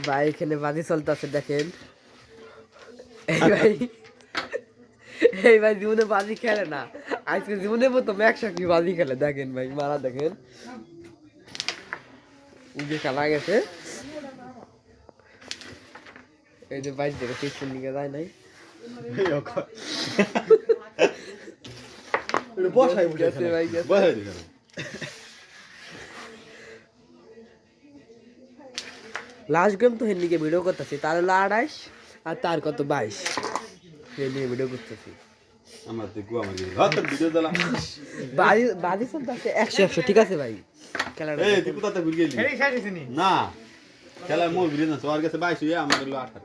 ভাই এখানে বাজি চলতেছে দেখেন। এই ভাই জীবনে বাজি খেলে না, আজকে জীবনে প্রথম 100 বাজি খেলে দেখেন ভাই, মারা দেখেন যে খেলা গেছে। এই যে বাইশ দেখে পিছন দিকে যায় নাই, লাস্ট গেম তো হেনদিকে ভিডিও করতেছি, তার হলো 28 আর তার কত 22, নিয়ে ভিডিও করতেছি। বাজি চলতেছে 100 ঠিক আছে ভাই খেলাটা। না খেলার মোর ভিড়ে না সবার কাছে 22 হয়ে আমার হলো 18।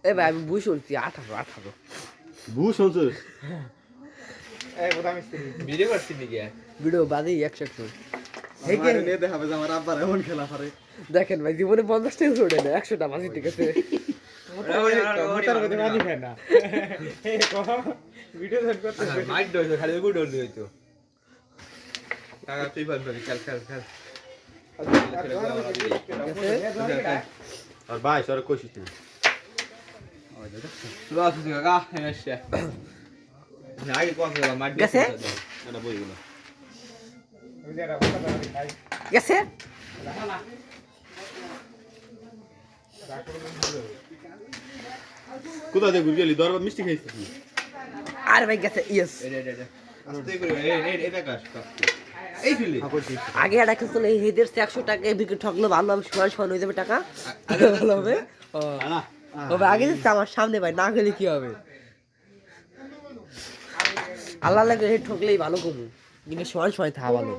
এ ভাই আমি বুঝ শুনছি 18 ভূ শুনছিস ভিডিও বাজি 100। দেখেন ভাই জীবনে 50 টাকা উঠে না, 100টা বাজি ঠিক আছে। আর 22 আর কোশিস না গেছে এটা বইগুলো গেছে কোথা থেকে ঘুরে গেলি দরবার মিষ্টি খাইছিস আরে ভাই গেছে ইয়েস। আগে এটা খেলছিল এই হেদের 100 টাকা বিক্রি ঠকলো, ভালো হবে সমান হয়ে যাবে টাকা, ভালো হবে। তবে আগে দিচ্ছে আমার সামনে ভাই, না গেলে কি হবে, আল্লাহ লাগে ঠকলেই ভালো কমু, কিন্তু সমান থাকা ভালো।